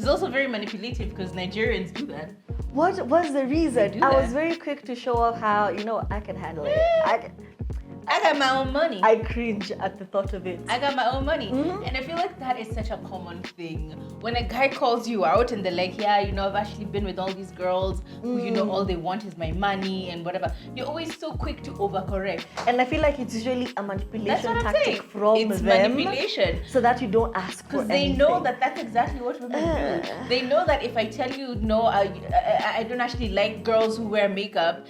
also very manipulative because Nigerians do that. What was the reason? do I was that. very quick to show off how, I can handle it. I got my own money. I cringe at the thought of it. I got my own money. Mm-hmm. And I feel like that is such a common thing. When a guy calls you out and they're like, yeah, I've actually been with all these girls who, all they want is my money and whatever. You're always so quick to overcorrect. And I feel like it's usually a manipulation tactic saying. from It's them. manipulation. So that you don't ask for Because they anything. know that that's exactly what women do. They know that if I tell you, no, I don't actually like girls who wear makeup,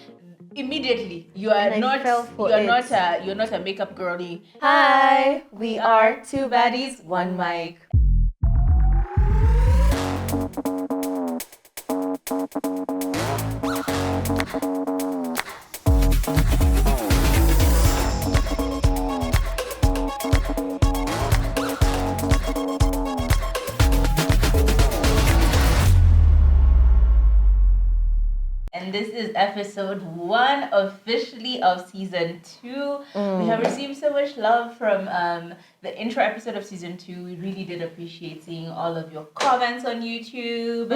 immediately you're not a makeup girly. Hi, we are two baddies, one mic. And this is episode 1 officially of season 2. We have received so much love from the intro episode of season 2. We really did appreciate seeing all of your comments on YouTube.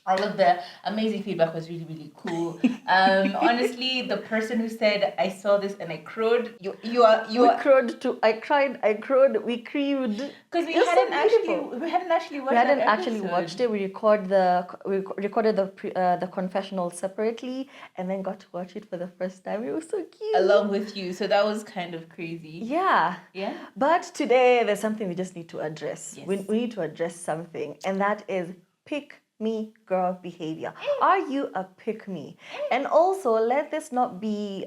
All of the amazing feedback was really, really cool. Honestly, the person who said, I saw this and I crowed, We crowed too. I cried, I crowed, we crewed. Because we It's so hadn't beautiful. actually watched We hadn't that actually episode. watched it. We recorded the confessional separately, and then got to watch it for the first time. It was so cute. Along with you. So that was kind of crazy. Yeah. Yeah. But today there's something we just need to address. Yes. We need to address something, and that is pick me girl behavior. Are you a pick me? And also, let this not be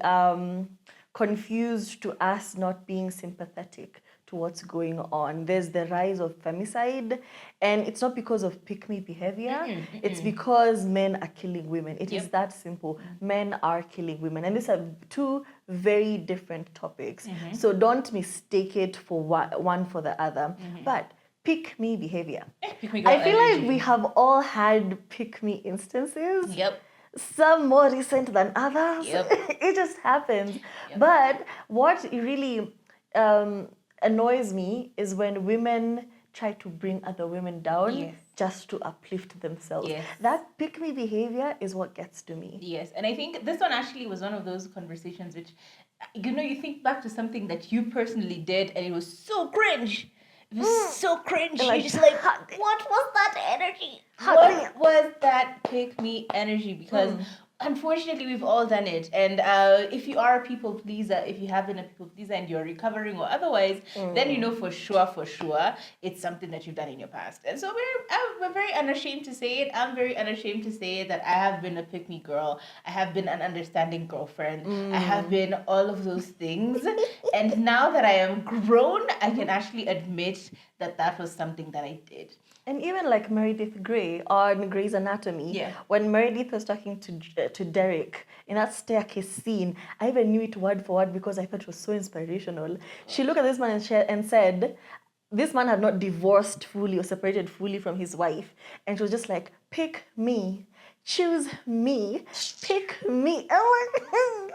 confused to us not being sympathetic to what's going on. There's the rise of femicide, and it's not because of pick me behavior. It's because men are killing women. It is that simple. Men are killing women, and these are two very different topics. So don't mistake it for one for the other. But pick me behavior. Pick me girl I feel energy. like we have all had pick me instances. Yep. Some more recent than others. Yep. It just happens. But what really annoys me is when women try to bring other women down just to uplift themselves. Yes. That pick me behavior is what gets to me. Yes, and I think this one actually was one of those conversations which, you think back to something that you personally did and it was so cringe. It was so cringe. Like, You're just like, what was that energy? What was that pick me energy? Because unfortunately, we've all done it. And if you are a people pleaser, if you have been a people pleaser and you're recovering or otherwise, then you know for sure, it's something that you've done in your past. And so we're very unashamed to say it. I'm very unashamed to say that I have been a pick me girl. I have been an understanding girlfriend. I have been all of those things. And now that I am grown, I can actually admit that was something that I did. And even like Meredith Grey on Grey's Anatomy, when Meredith was talking to Derek in that staircase scene, I even knew it word for word because I thought it was so inspirational. She looked at this man and said, this man had not divorced fully or separated fully from his wife. And she was just like, pick me, choose me, pick me. Oh my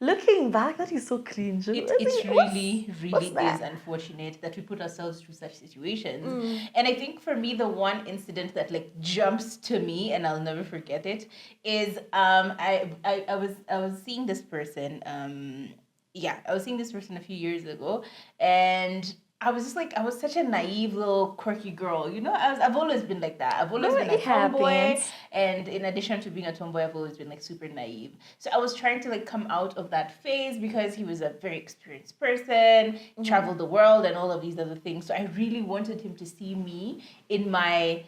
Looking back, that is so cringe. It's really is unfortunate that we put ourselves through such situations. And I think for me, the one incident that like jumps to me, and I'll never forget it, is I was seeing this person. I was seeing this person a few years ago, and I was just like, I was such a naive little quirky girl, I've always been like that. I've always been a tomboy, and in addition to being a tomboy, I've always been like super naive. So I was trying to like come out of that phase because he was a very experienced person, traveled the world and all of these other things. So I really wanted him to see me in my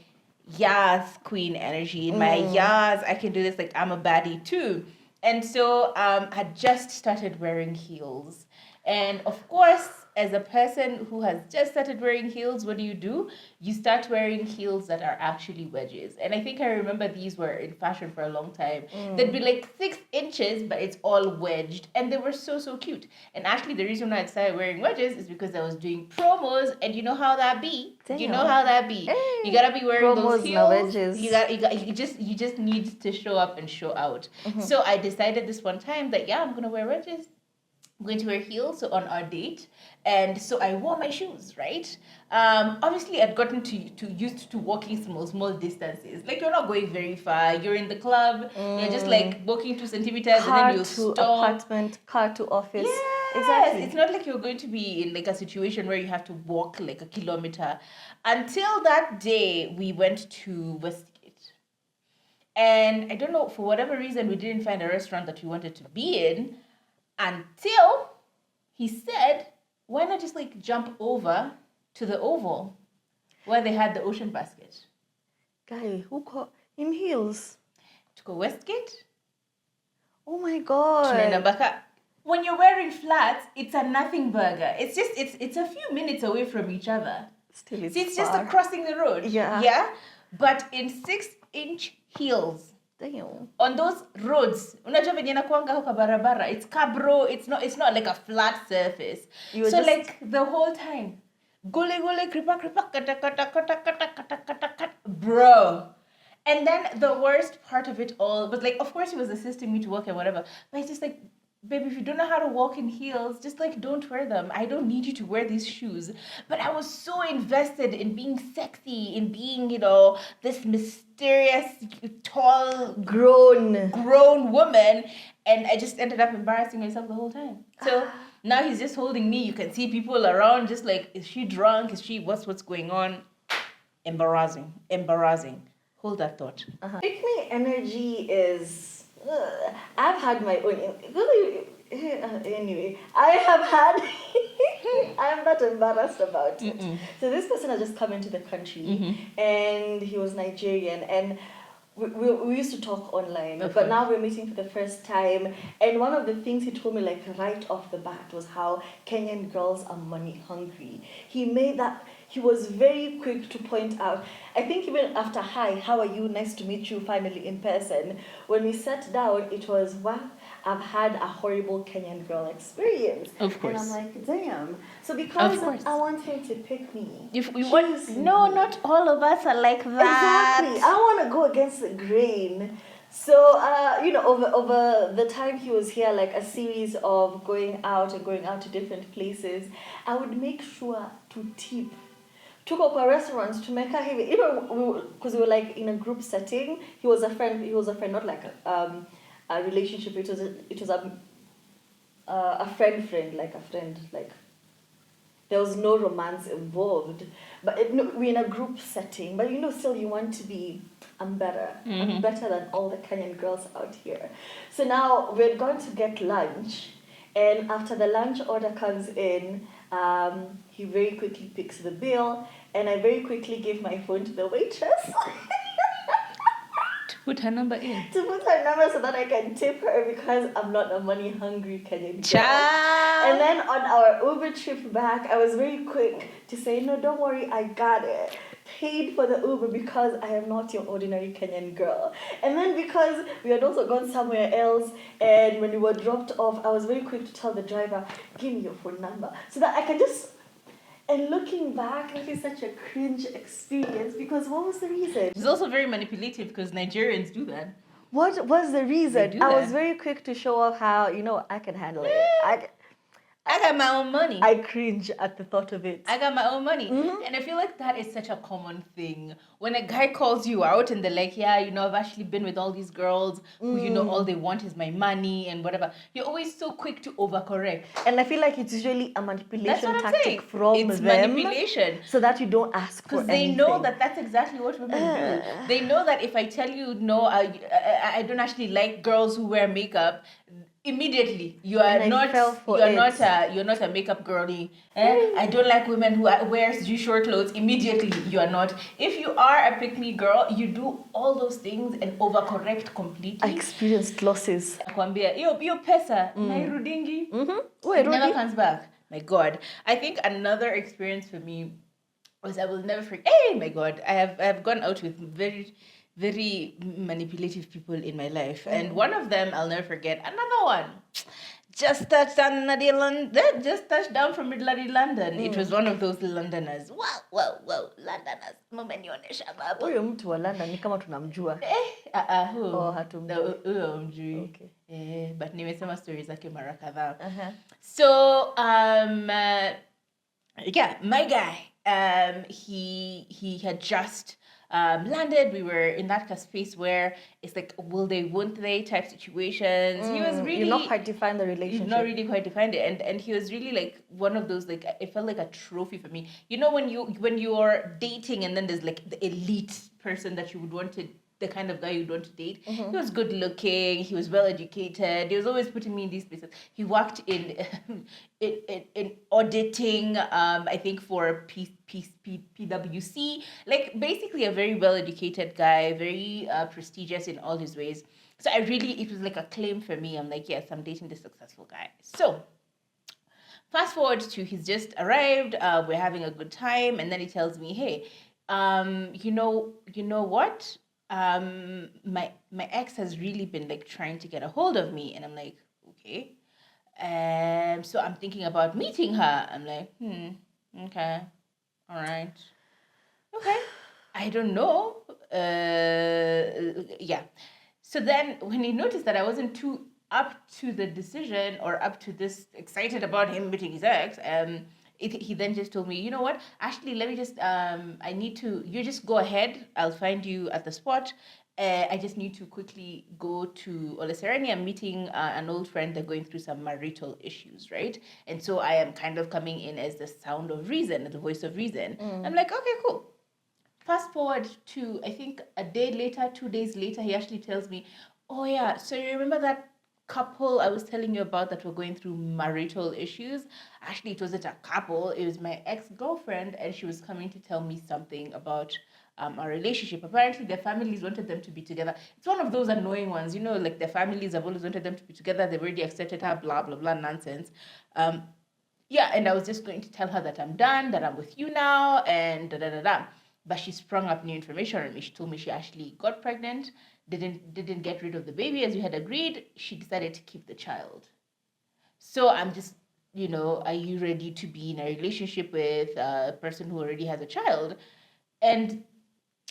yes queen energy, in my yes I can do this, like I'm a baddie too. And so I had just started wearing heels. And of course, as a person who has just started wearing heels, what do? You start wearing heels that are actually wedges. And I think I remember these were in fashion for a long time. They'd be like 6 inches, but it's all wedged. And they were so, so cute. And actually, the reason why I started wearing wedges is because I was doing promos. And you know how that be? Damn. You know how that be? Hey. You gotta be wearing Promos, those no heels. wedges. You just need to show up and show out. So I decided this one time that, I'm going to wear wedges. I'm going to wear heels so on our date, and so I wore my shoes, right? Obviously I'd gotten to used to walking small distances. Like, you're not going very far, you're in the club, you're just like walking 2 centimeters, and then Car you'll to stop. apartment, car to office. Yes, Exactly. it's not like you're going to be in like a situation where you have to walk like a kilometer. Until that day we went to Westgate, and I don't know, for whatever reason we didn't find a restaurant that we wanted to be in until he said, why not just like jump over to the Oval where they had the ocean basket? Guy, who caught in heels? To go Westgate, Oh my god. tunaenda mpaka. When you're wearing flats, it's a nothing burger. It's just it's a few minutes away from each other. Still, See, it's just far. crossing the road. Yeah. Yeah. But in 6-inch heels, Damn. on those roads, unajua venye nakuanga huko barabara, it's cabro, it's not like a flat surface. You were So just- like the whole time, gule kripa kata kata, bro. And then the worst part of it all was like, of course he was assisting me to walk and whatever, but it's just like, baby, if you don't know how to walk in heels, just like don't wear them. I don't need you to wear these shoes. But I was so invested in being sexy, in being, this mysterious, tall, grown woman, and I just ended up embarrassing myself the whole time. So now he's just holding me. You can see people around, just like, is she drunk? Is she what's going on? Embarrassing. Hold that thought. Pick me energy is. I've had my own. Anyway, I have had. I'm not embarrassed about it. So this person has just come into the country, and he was Nigerian, and we used to talk online, but now we're meeting for the first time. And one of the things he told me, like right off the bat, was how Kenyan girls are money hungry. He was very quick to point out. I think even after, hi, how are you? Nice to meet you finally in person. When we sat down, it was, wow, I've had a horrible Kenyan girl experience. Of course. And I'm like, damn. So because course. I want him to pick me. No, not all of us are like that. Exactly. I want to go against the grain. So, over the time he was here, like a series of going out to different places, I would make sure to tip. Took up our restaurants to make her heavy, because we were like in a group setting. He was a friend, not like a relationship. It was a friend, like a friend, like there was no romance involved. But we're in a group setting. But still you want to be, I'm better. I'm better than all the Kenyan girls out here. So now we're going to get lunch, and after the lunch order comes in, he very quickly picks the bill, and I very quickly give my phone to the waitress. To put her number in. To put her number so that I can tip her, because I'm not a money-hungry Kenyan girl. Child. And then on our Uber trip back, I was very quick to say, no, don't worry, I got it. Paid for the Uber because I am not your ordinary Kenyan girl. And then because we had also gone somewhere else, and when we were dropped off, I was very quick to tell the driver, give me your phone number, so that I can just... And looking back, it is such a cringe experience, because what was the reason? It's also very manipulative because Nigerians do that. What was the reason? I was very quick to show off how, I can handle it. I got my own money. I cringe at the thought of it. I got my own money. And I feel like that is such a common thing. When a guy calls you out and they're like, yeah, I've actually been with all these girls who, all they want is my money and whatever. You're always so quick to overcorrect. And I feel like it's usually a manipulation That's what I'm tactic saying. from It's them. manipulation. So that you don't ask for anything. Because they know that that's exactly what women do. They know that if I tell you, no, I don't actually like girls who wear makeup, immediately you're not a makeup girly. I don't like women who wears short clothes. Immediately you are not. If you are a pick me girl, you do all those things and overcorrect completely. I experienced losses. Akwambia, yo pesa nairudingi. It never comes back. My God, I think another experience for me was I will never forget. Hey, my God, I have gone out with very, very manipulative people in my life, and one of them I'll never forget. Another one just touched down from bloody London. It was one of those Londoners. Wow, Londoners. Mumenionesha baba. Huyo mtu wa London ni kama tunamjua. Oh, hatumjui. Okay. Okay. But nimesema stories zake mara kadhaa. Uh-huh. So yeah, my guy, he had just landed. We were in that space where it's like, will they, won't they type situations. He was really, you've not quite defined the you've relationship. not really quite defined it, and he was really like one of those, like, it felt like a trophy for me. You know, when you're dating and then there's like the elite person that you would want to, the kind of guy you'd want to date. Mm-hmm. He was good looking. He was well educated. He was always putting me in these places. He worked in in auditing. I think for PwC. Like basically a very well educated guy, very prestigious in all his ways. So it was like a claim for me. I'm like, yes, I'm dating this successful guy. So fast forward to he's just arrived. We're having a good time, and then he tells me, hey, you know what? My ex has really been like trying to get a hold of me, and I'm like, okay. So I'm thinking about meeting her. I'm like, okay, all right, okay. I don't know. Yeah. So then when he noticed that I wasn't too up to the decision or up to this excited about him meeting his ex, he then just told me, you know what? Actually, let me just, I need to, you just go ahead. I'll find you at the spot. I just need to quickly go to Olesereni. I'm meeting an old friend. They're going through some marital issues, right? And so I am kind of coming in as the sound of reason, the voice of reason. I'm like, okay, cool. Fast forward to, I think, a day later, 2 days later, he actually tells me, oh yeah, so you remember that couple I was telling you about that were going through marital issues? Actually, it wasn't a couple, it was my ex-girlfriend, and she was coming to tell me something about our relationship. Apparently, their families wanted them to be together. It's one of those annoying ones, you know, like their families have always wanted them to be together. They've already accepted her, blah, blah, blah, nonsense. Yeah, and I was just going to tell her that I'm done, that I'm with you now, and da da da da. But she sprung up new information on me. She told me she actually got pregnant, didn't get rid of the baby as you had agreed. She decided to keep the child. So I'm just, you know, are you ready to be in a relationship with a person who already has a child? And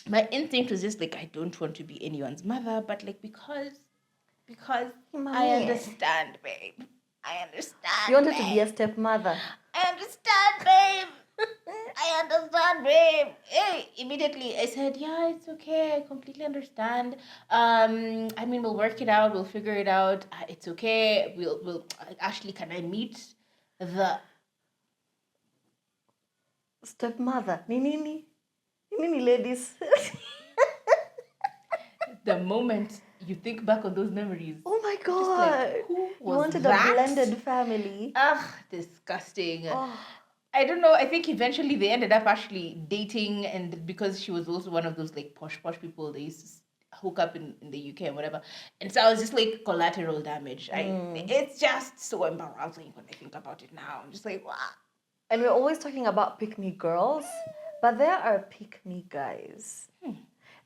my instinct was just like, I don't want to be anyone's mother, but like because I understand, babe. I understand. You wanted to be a stepmother. I understand, babe. I understand, babe. Hey, immediately I said, yeah, it's okay. I completely understand. I mean, we'll work it out. We'll figure it out. It's okay. We'll. Ashley, can I meet the Stepmother. Nini, ladies. the moment you think back on those memories? Oh my Just god. like, who was You wanted that? a blended family. Ugh, disgusting. Oh. I don't know. I think eventually they ended up actually dating, and because she was also one of those like posh people, they used to hook up in the UK and whatever. And so I was just like collateral damage. It's just so embarrassing when I think about it now. I'm just like, wow. And we're always talking about pick-me girls, but there are pick-me guys.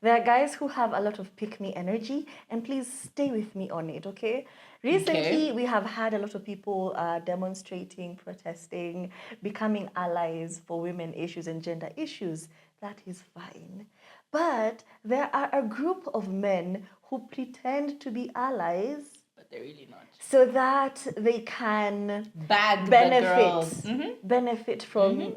There are guys who have a lot of pick-me energy, and please stay with me on it, okay? Recently, we have had a lot of people demonstrating, protesting, becoming allies for women issues and gender issues. That is fine. But there are a group of men who pretend to be allies, but they're really not. so that they can Bag benefit, benefit from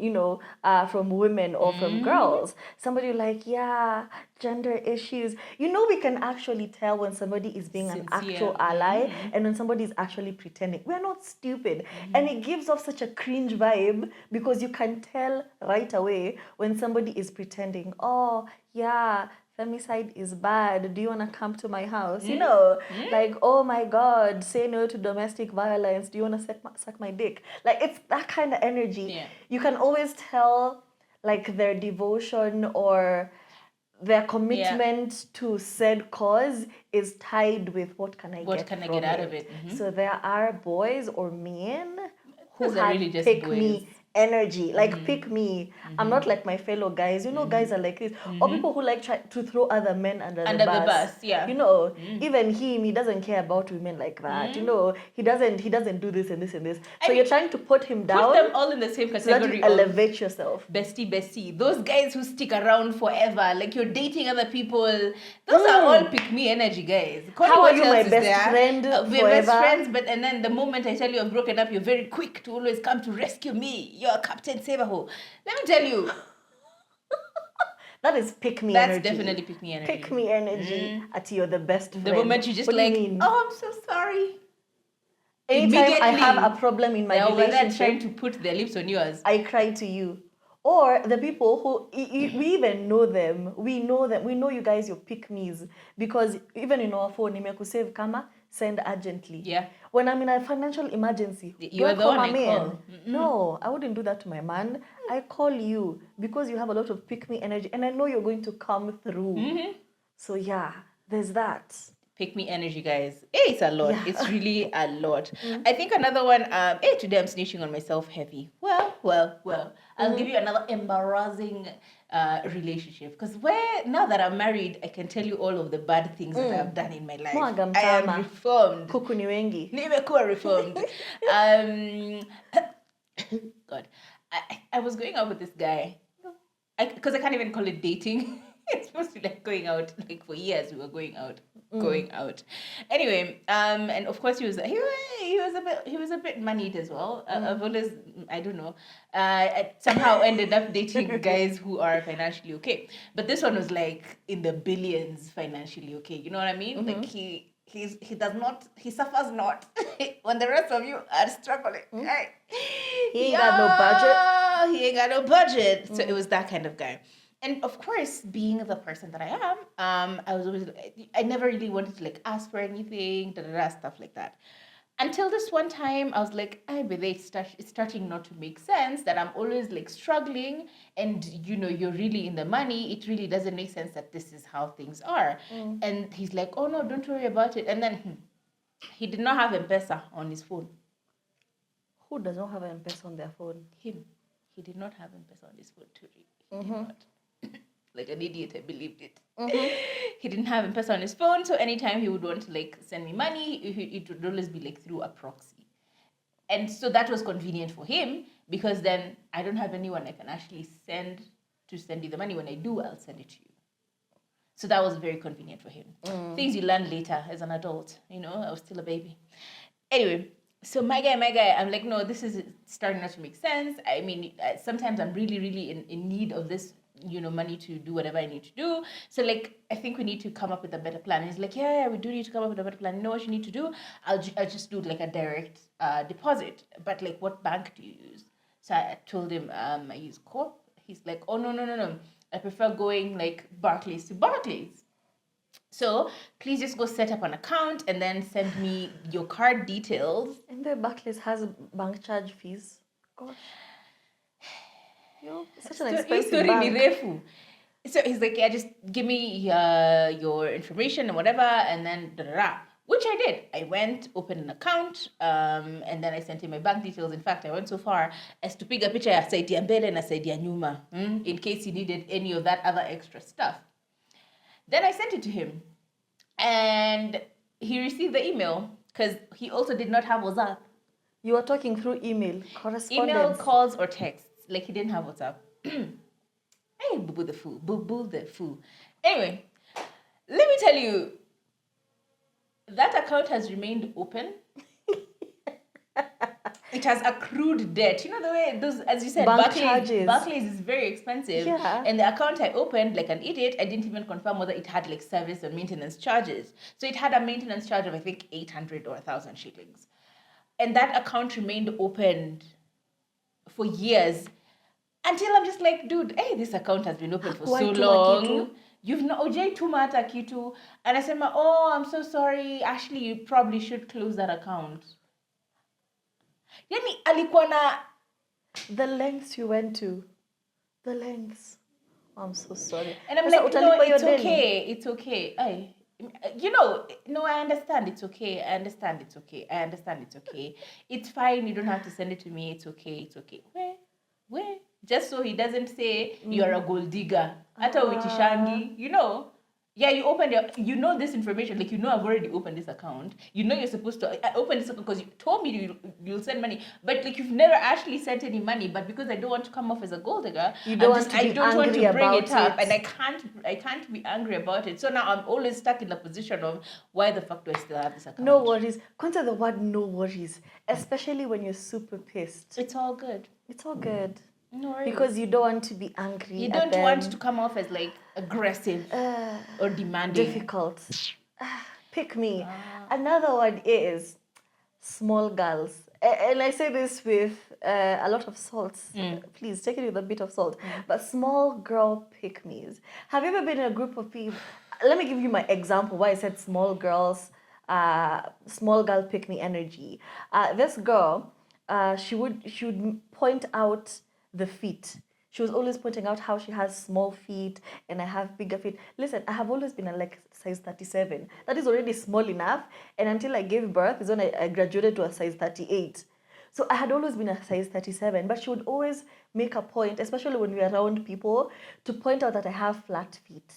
from women or from girls. Somebody like, yeah, gender issues. You know, we can actually tell when somebody is being an actual ally and when somebody is actually pretending. We're not stupid, and it gives off such a cringe vibe because you can tell right away when somebody is pretending. Oh yeah, femicide is bad. Do you want to come to my house? You know, like, oh my God, say no to domestic violence. Do you want to suck my dick? Like, it's that kind of energy. Yeah. You can always tell, like, their devotion or their commitment to said cause is tied with what can I get out of it. So there are boys or men who have really just pick me energy. Like, pick me. I'm not like my fellow guys. You know, guys are like this. Or people who like try to throw other men under the bus. Yeah. You know, even he doesn't care about women like that. You know, he doesn't do this and this and this. So you're trying to put him down. Put them all in the same category. So that you elevate yourself. Bestie. Those guys who stick around forever, like you're dating other people. Those are all pick me energy guys. How are you my best friend we're forever? best friends, but and then the moment I tell you I've broken up, you're very quick to always come to rescue me. You're Captain Saberho. Let me tell you. That is pick me That's energy. That's definitely pick me energy. Pick me energy at you're the best friend. The moment you just what like, do you mean? oh, I'm so sorry. Anytime I have a problem in my relationship, trying to put their lips on yours. I cry to you. Or the people who, we even know them. We know them. We know you guys, your pick-me's. Because even in our phone, save kama, send urgently. Yeah. When I'm in a financial emergency, you are the one I call. No, I wouldn't do that to my man. I call you because you have a lot of pick-me energy and I know you're going to come through. So yeah, there's that. Pick me energy, guys. It's a lot. Yeah. It's really a lot. I think another one, today I'm snitching on myself heavy. Well. I'll give you another embarrassing relationship. Because now that I'm married, I can tell you all of the bad things that I've done in my life. I am reformed. Kuku ni wengi. Nimekuwa reformed. God. I was going out with this guy. Because I can't even call it dating. It's supposed to be like going out. Like for years we were going out. Anyway, and of course he was a bit moneyed as well. I've always, I don't know, I somehow ended up dating guys who are financially okay, but this one was like in the billions financially okay. You know what I mean? Like he suffers not when the rest of you are struggling. Right? He ain't got no budget. He ain't got no budget. So it was that kind of guy. And of course, being the person that I am, I never really wanted to like ask for anything, stuff like that. Until this one time, I was like, it's starting not to make sense that I'm always like struggling and, you know, you're really in the money. It really doesn't make sense that this is how things are. And he's like, oh no, don't worry about it. And then he did not have M-Pesa on his phone. Who does not have M-Pesa on their phone? Him. He did not have M-Pesa on his phone too. He did not. Like an idiot, I believed it. He didn't have M-Pesa on his phone, so anytime he would want to like send me money, it would always be like through a proxy. And so that was convenient for him because then I don't have anyone I can actually send you the money. When I do, I'll send it to you. So that was very convenient for him. Things you learn later as an adult, you know, I was still a baby. Anyway, so my guy, I'm like, no, this is starting not to make sense. I mean, sometimes I'm really, really in need of this, you know, money to do whatever I need to do. So like, I think we need to come up with a better plan. And he's like, yeah, we do need to come up with a better plan. You know what you need to do? I'll just do like a direct deposit. But like, what bank do you use? So I told him I use Corp. He's like, oh, no. I prefer going like Barclays to Barclays. So please just go set up an account and then send me your card details. And the Barclays has bank charge fees. Gosh. Such an expensive bank. So he's like, yeah, just give me your information and whatever, and then which I did. I went, opened an account, and then I sent him my bank details. In fact, I went so far as to pick a picture of saidia mbele and saidia nyuma, in case he needed any of that other extra stuff. Then I sent it to him, and he received the email because he also did not have WhatsApp. You were talking through email, correspondence. Email, calls, or texts. Like he didn't have WhatsApp. Hey, boo the fool. Anyway, let me tell you, that account has remained open. It has accrued debt. You know the way those, as you said, Barclays is very expensive. Yeah. And the account I opened, like an idiot, I didn't even confirm whether it had like service or maintenance charges. So it had a maintenance charge of I think 800 or 1,000 shillings. And that account remained opened for years. Until I'm just like, dude, hey, this account has been open for so long. You've not OJ Tumata Kitu. And I said, oh, I'm so sorry. Ashley, you probably should close that account. Yani alikuwa na the lengths you went to. The lengths. I'm so sorry. And I'm like, no, it's okay. It's okay. You know, no, I understand it's okay. I understand it's okay. It's fine. You don't have to send it to me. It's okay. Where? Where? Just so he doesn't say you're a gold digger. Ata uitishangi, you know. Yeah, you know this information, like, you know, I've already opened this account. You know, you're supposed to open this account because you told me you'll send money, but like, you've never actually sent any money. But because I don't want to come off as a gold digger, You don't want to be I don't want angry to bring about it up, it. and I can't be angry about it. So now I'm always stuck in the position of, why the fuck do I still have this account? No worries. Consider the word no worries, especially when you're super pissed. It's all good. It's all good. No worries. Because you don't want to be angry. You don't want to come off as like aggressive or demanding. Difficult. Pick me. Another one is small girls. And I say this with a lot of salt. Please take it with a bit of salt. But small girl pick me's. Have you ever been in a group of people? Let me give you my example why I said small girls, small girl pick me energy. This girl, she would point out the feet. She was always pointing out how she has small feet and I have bigger feet. Listen, I have always been a like size 37. That is already small enough. And until I gave birth is when I graduated to a size 38. So I had always been a size 37. But she would always make a point, especially when we are around people, to point out that I have flat feet.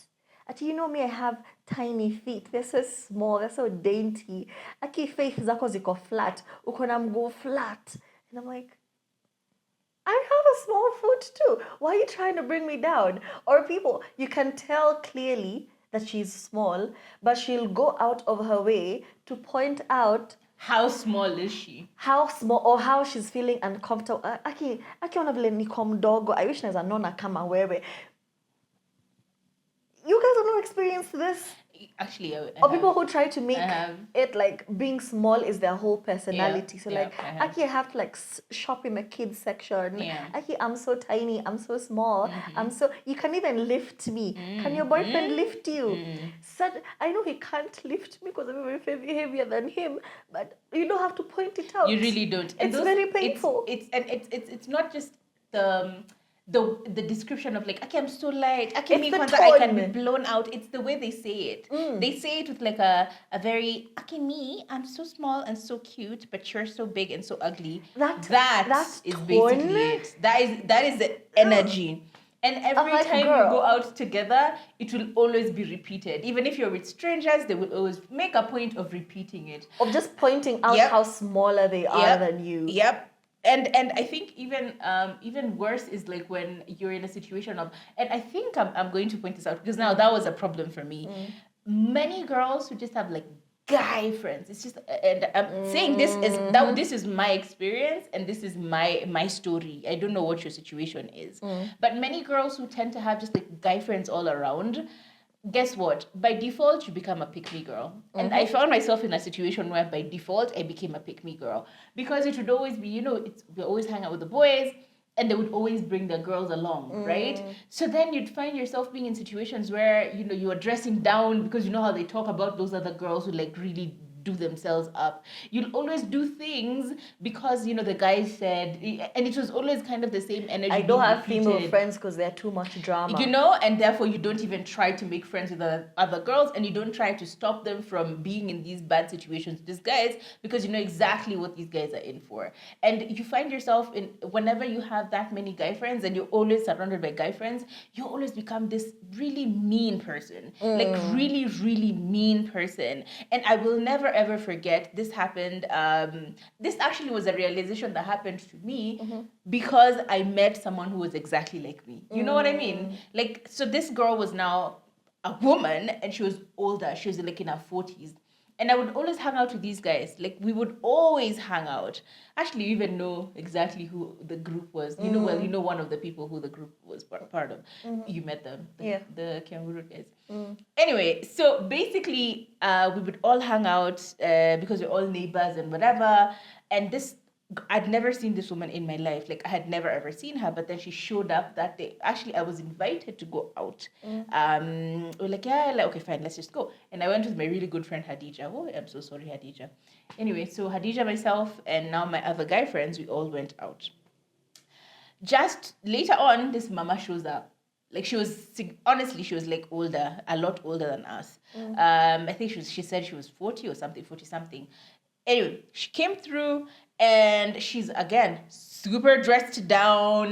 Ati, you know me, I have tiny feet. They're so small, they're so dainty. Aki faith zako ziko flat. Uko na mguu flat. And I'm like, I have a small foot too. Why are you trying to bring me down? Or people, you can tell clearly that she's small, but she'll go out of her way to point out how small is she? How small, or how she's feeling uncomfortable. Aki ona vile niko mdogo. I wish naweza nona kama wewe. You guys have no experience this? Actually, or people who try to make it like being small is their whole personality. So like, Aki, I have to like shop in the kids section. Aki, I'm so tiny, I'm so small, I'm so, you can even lift me. Can your boyfriend lift you? So, I know he can't lift me because I'm very heavier than him, but you don't have to point it out. You really don't. And it's very painful. It's not just the description of like, okay, I'm so light, I can be blown out. It's the way they say it. They say it with like a very, okay, me, I'm so small and so cute, but you're so big and so ugly. That's basically it. That is the energy. And every time you go out together, it will always be repeated. Even if you're with strangers, they will always make a point of repeating it. Of just pointing out how smaller they are than you. And I think even worse is like when you're in a situation of, and I think I'm going to point this out because now that was a problem for me. Many girls who just have like guy friends. It's just, and I'm saying this is my experience and this is my story. I don't know what your situation is, but many girls who tend to have just like guy friends all around, guess what? By default, you become a pick-me girl. And I found myself in a situation where by default, I became a pick-me girl. Because it would always be, we always hang out with the boys, and they would always bring their girls along, right? So then you'd find yourself being in situations where, you are dressing down because you know how they talk about those other girls who like really do themselves up. You'll always do things because the guy said, and it was always kind of the same energy. I don't have female friends because they're too much drama. And therefore you don't even try to make friends with the other girls, and you don't try to stop them from being in these bad situations with these guys because you know exactly what these guys are in for. And you find yourself in, whenever you have that many guy friends and you're always surrounded by guy friends, you always become this really mean person, like really, really mean person. And I will never ever forget, this happened, this actually was a realization that happened to me because I met someone who was exactly like me. You know what I mean? Like, so this girl was now a woman and she was older. She was like in her 40s. And I would always hang out with these guys. Like, we would always hang out. Actually, you even know exactly who the group was. You know one of the people who the group was part of. You met them. The Kianguru guys. Anyway, so basically, we would all hang out because we're all neighbors and whatever. And I'd never seen this woman in my life. Like, I had never ever seen her, but then she showed up that day. Actually, I was invited to go out. We're like, okay, fine, let's just go. And I went with my really good friend Hadija. Oh, I'm so sorry, Hadija. Anyway, so Hadija, myself, and now my other guy friends, we all went out. Just later on, this mama shows up. Like, she was like older, a lot older than us. I think she said she was 40 or something, 40 something. Anyway, she came through and she's again super dressed down.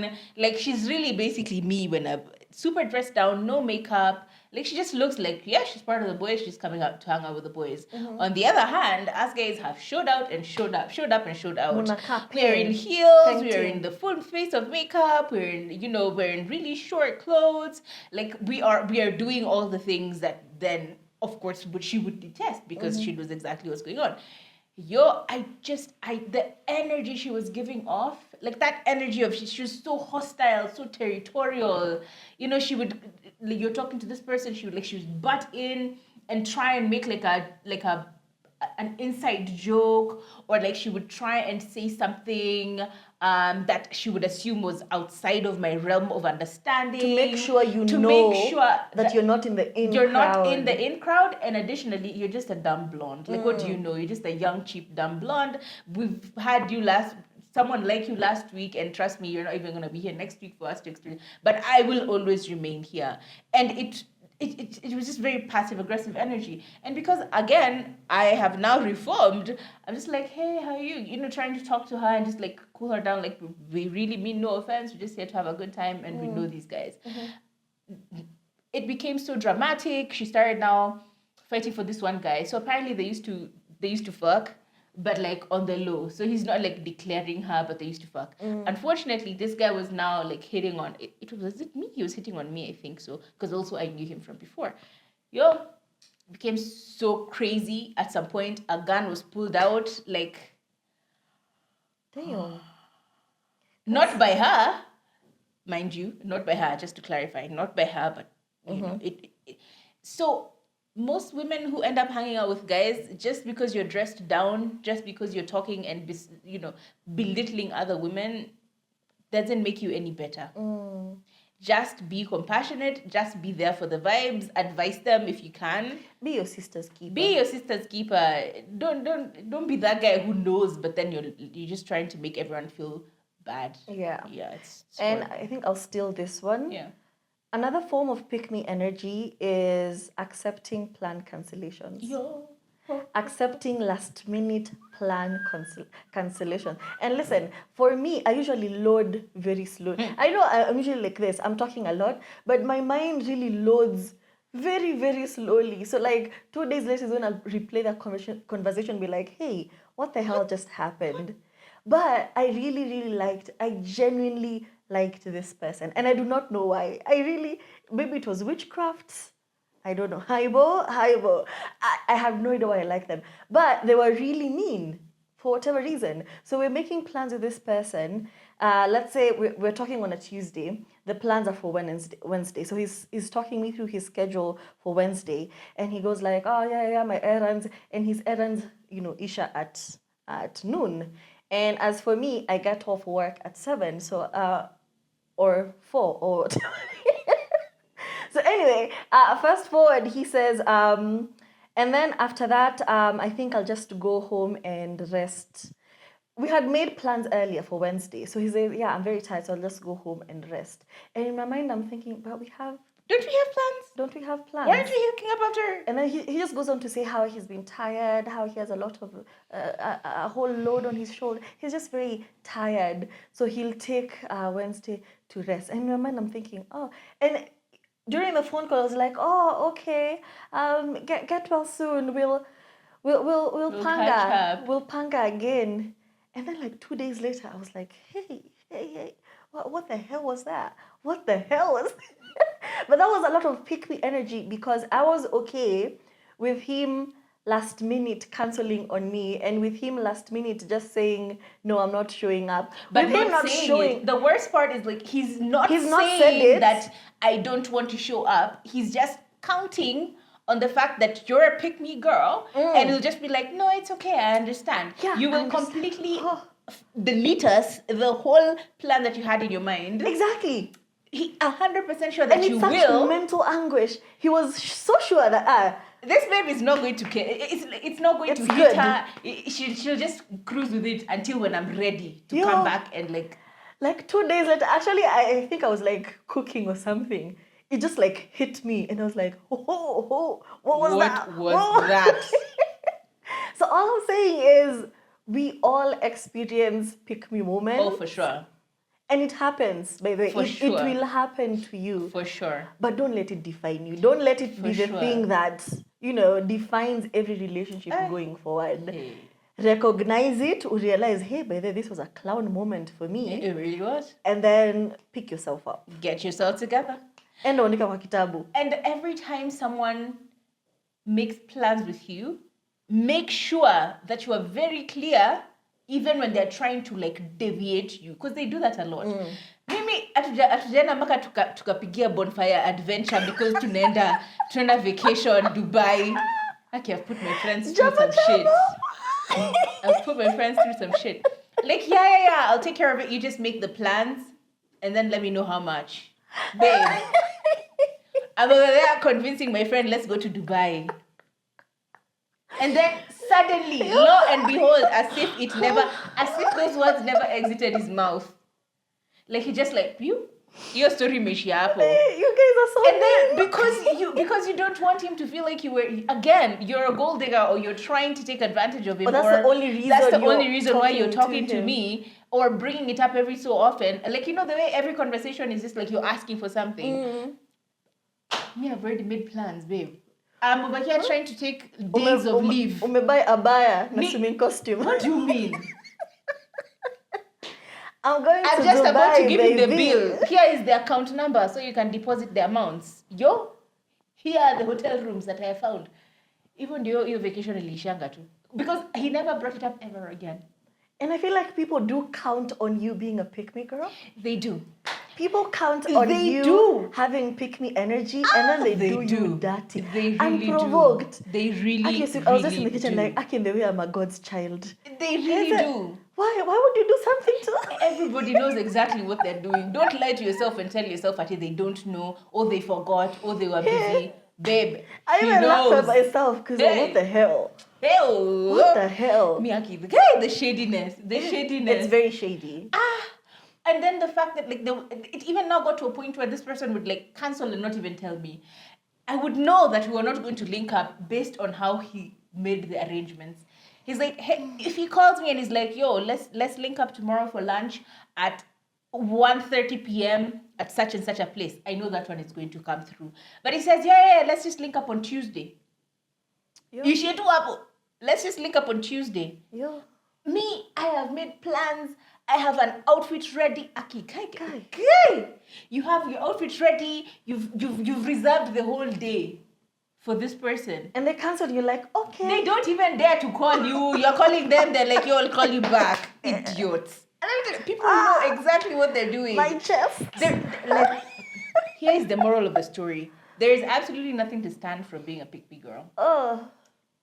Like she's really basically me when I super dressed down, no makeup. Like she just looks like, yeah, she's part of the boys. She's coming out to hang out with the boys. On the other hand, us guys have showed out and showed up, showed up and showed out. We're in heels. We're in the full face of makeup. We're in, we're in really short clothes. Like we are doing all the things that then, of course, she would detest because she knows exactly what's going on. The energy she was giving off, like that energy of she was so hostile, so territorial. She would, like, you're talking to this person, she would butt in and try and make an inside joke, or like she would try and say something that she would assume was outside of my realm of understanding, to make sure that you're not in the in you're crowd. not in the in crowd, and additionally you're just a dumb blonde. Like what do you know? You're just a young cheap dumb blonde. We've had someone like you last week, and trust me, you're not even going to be here next week for us to experience, but I will always remain here. And it was just very passive aggressive energy. And because again I have now reformed, I'm just like, hey, how are you, trying to talk to her and just like cool her down, like we really mean no offense, we're just here to have a good time, and we know these guys. It became so dramatic. She started now fighting for this one guy. So apparently they used to fuck, but like on the low. So he's not like declaring her, but they used to fuck. Unfortunately, this guy was now like hitting on it. Was it me? He was hitting on me, I think so, because also I knew him from before. Became so crazy. At some point, a gun was pulled out, like, damn. Not by her, mind you, not by her. Just to clarify, not by her, but so most women who end up hanging out with guys, just because you're dressed down, just because you're talking and belittling other women, doesn't make you any better. Just be compassionate. Just be there for the vibes. Advise them if you can. Be your sister's keeper. Be your sister's keeper. Don't be that guy who knows, but then you're just trying to make everyone feel bad. Yeah. It's and I think I'll steal this one. Yeah. Another form of pick-me energy is accepting planned cancellations. Accepting last-minute plan cancellation. And listen, for me, I usually load very slowly. I know I'm usually like this. I'm talking a lot, but my mind really loads very, very slowly. So like 2 days later is when I'll replay that conversation and be like, hey, what the hell just happened? But I really, I genuinely liked this person. And I do not know why. Maybe it was witchcraft. I don't know. Haibo. I have no idea why I like them. But they were really mean for whatever reason. So we're making plans with this person. Let's say we're talking on a Tuesday. The plans are for Wednesday. So he's talking me through his schedule for Wednesday. And he goes like, oh, yeah, my errands. And his errands, Isha at noon. And as for me, I get off work at 7. So, or 4 or So anyway, fast forward, he says, and then after that, I think I'll just go home and rest. We had made plans earlier for Wednesday. So he says, yeah, I'm very tired, so I'll just go home and rest. And in my mind, I'm thinking, but Don't we have plans? Don't we have plans? Why aren't we hooking up after? And then he just goes on to say how he's been tired, how he has a lot of, a whole load on his shoulder. He's just very tired. So he'll take Wednesday to rest. And in my mind, I'm thinking, oh, and during the phone call, I was like, oh, okay, get well soon. We'll panga. We'll panga again. And then like 2 days later, I was like, hey, what the hell was that? What the hell was that? But that was a lot of pick-me energy because I was okay with him last minute cancelling on me and with him last minute just saying, no, I'm not showing up. But not showing it. The worst part is like he's not saying that I don't want to show up. He's just counting on the fact that you're a pick-me girl and he'll just be like, no, it's okay, I understand. Yeah, you will completely delete us, the whole plan that you had in your mind. Exactly. He 100% sure that and you will. And it's such mental anguish. He was so sure that this babe is not going to care. It's not going to hit her. She'll just cruise with it until when I'm ready to come back and like 2 days later. Actually, I think I was like cooking or something. It just like hit me, and I was like, what was that? What was that? So all I'm saying is, we all experience pick me moments. Oh, for sure. And it happens, by the way. For It sure. will happen to you. For sure. But don't let it define you. Don't let it be the sure. thing that, defines every relationship going forward. Hey. Recognize it, realize, hey, by the way, this was a clown moment for me. It really was. And then pick yourself up. Get yourself together. And andika kwa kitabu. And every time someone makes plans with you, make sure that you are very clear, even when they're trying to like deviate you, because they do that a lot. Mimi atujaenda mpaka tukapigia bonfire adventure because tunaenda vacation Dubai. Okay, I've put my friends through some shit. I've put my friends through some shit. Like, yeah, I'll take care of it. You just make the plans and then let me know how much. Babe. I'm over there convincing my friend, let's go to Dubai. And then suddenly, lo and behold, as if those words never exited his mouth. Like he just like, your story meishia hapo. You guys are so And then because you don't want him to feel like you're a gold digger, or you're trying to take advantage of him. But that's the only reason why you're talking to me or bringing it up every so often. Like, the way every conversation is just like you're asking for something. Me, I've already made plans, babe. I'm over here trying to take days of leave. Buy abaya na swimming costume. What do you mean? I'm just Dubai, about to give you the baby. bill. Here is the account number so you can deposit the amounts. Here are the hotel rooms that I found. Even though your vacation ilishanga too. Because he never brought it up ever again. And I feel like people do count on you being a pick-me girl. They do. People count on you having pick-me energy, and then they do you dirty. They really unprovoked. do. They really, I was just in the kitchen like, in the way I'm a God's child. They really do. Why would you do something to them? Everybody knows exactly what they're doing. Don't lie to yourself and tell yourself that they don't know, or they forgot, or they were busy. Babe, I even laugh at myself because what the hell? What the hell? Miyaki, the shadiness. It's very shady. And then the fact that it even now got to a point where this person would cancel and not even tell me. I would know that we were not going to link up based on how he made the arrangements. He's like, hey, if he calls me and he's like, yo, let's link up tomorrow for lunch at 1:30 p.m. at such and such a place, I know that one is going to come through. But he says, yeah, let's just link up on Tuesday. Let's just link up on Tuesday. Me, I have made plans. I have an outfit ready. Aki, kai. You have your outfit ready. You've reserved the whole day for this person. And they cancel. You're like, okay. They don't even dare to call you. You're calling them. They're like, yo, I'll call you back. Idiots. And people know exactly what they're doing. My chest. Here is the moral of the story. There is absolutely nothing to stand from being a pick-me girl.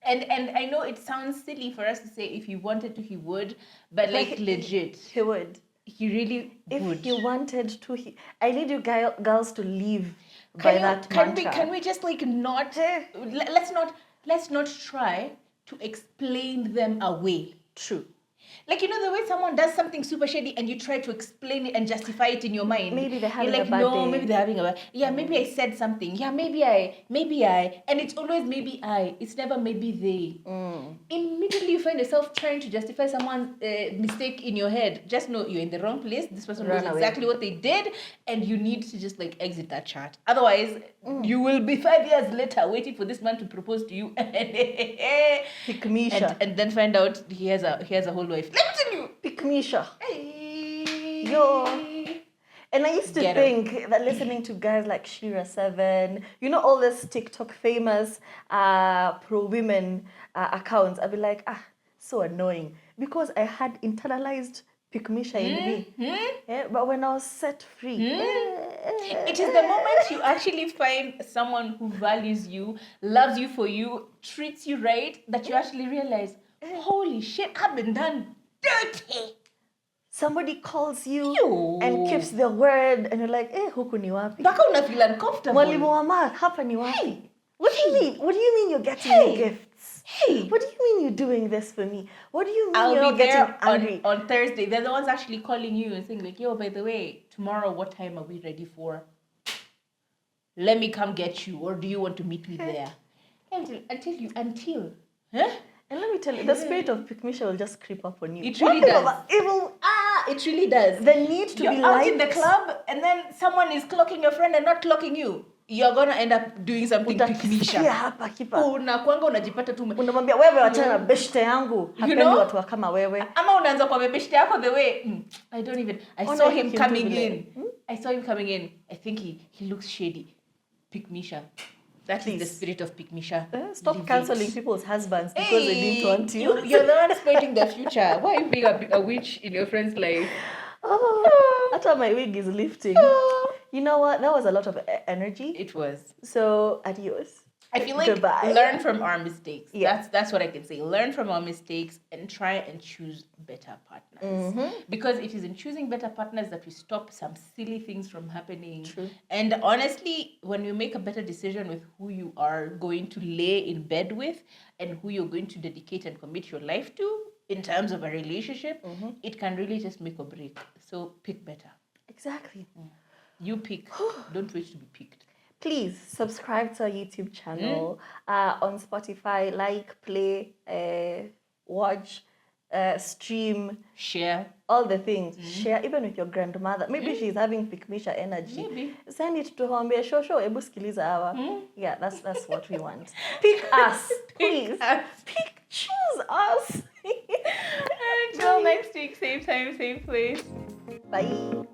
And I know it sounds silly for us to say if he wanted to, he would. But legit. He would. He really would. If he wanted to, I need you girls to live by that mantra. Can we just not... Let's not try to explain them away. True. The way someone does something super shady and you try to explain it and justify it in your mind. Maybe they're having a bad day. Maybe they're having a bad... Yeah, maybe I said something. Yeah, maybe I. And it's always maybe I. It's never maybe they. Immediately you find yourself trying to justify someone's mistake in your head. Just know you're in the wrong place. This person knows exactly what they did. And you need to just exit that chat. Otherwise, you will be 5 years later waiting for this man to propose to you. And then find out he has a whole wife. Let me tell you. Pick-me-sha. Hey. Yo. And I used to think that listening to guys like Shira7, all this TikTok famous pro-women accounts, I'd be like, so annoying. Because I had internalized pick-me-sha in me. Yeah, but when I was set free. It is the moment you actually find someone who values you, loves you for you, treats you right, that you actually realize, holy shit, I've been done dirty. Somebody calls you and keeps their word, and you're like, huku ni wapi? Baka una feel uncomfortable. Mwalimu wa math, hapa ni wapi? What do you mean? What do you mean you're getting me gifts? What do you mean you're doing this for me? What do you mean you're getting angry? On Thursday, they're the ones actually calling you and saying yo, by the way, tomorrow, what time are we ready for? Let me come get you, or do you want to meet me there? Until. Huh? And let me tell you, the spirit of Pikmisha will just creep up on you. It really does. It really does. The need to You're be out in the liked. club, and then someone is clocking your friend and not clocking you. You're gonna end up doing something Utakisikia Pikmisha. hapa kipa. Unakuanga unajipata tu. Unamwambia wewe wachana na beshte yangu. Hapendi watu wa kama wewe. Ama unaanza kwa beshte yako the way. I saw him coming in. I saw him coming in. I think he looks shady. Pikmisha. That is the spirit of Pikmisha. Stop cancelling people's husbands because they didn't want you. You're the one spoiling their future. Why are you being a witch in your friend's life? After my wig is lifting. You know what? That was a lot of energy. It was. So, adios. I feel like Goodbye. Learn from our mistakes. Yeah. That's what I can say. Learn from our mistakes and try and choose better partners. Because it is in choosing better partners that we stop some silly things from happening. True. And honestly, when you make a better decision with who you are going to lay in bed with and who you're going to dedicate and commit your life to in terms of a relationship, it can really just make or break. So pick better. Exactly. You pick. Don't wait to be picked. Please subscribe to our YouTube channel, on Spotify, like, play, watch, stream, share, all the things. Share even with your grandmother. Maybe she's having Pikmisha energy. Maybe. Send it to her. Ebu sikiliza hawa. Yeah, that's what we want. Pick us, please. Choose us. Until next week, same time, same place. Bye.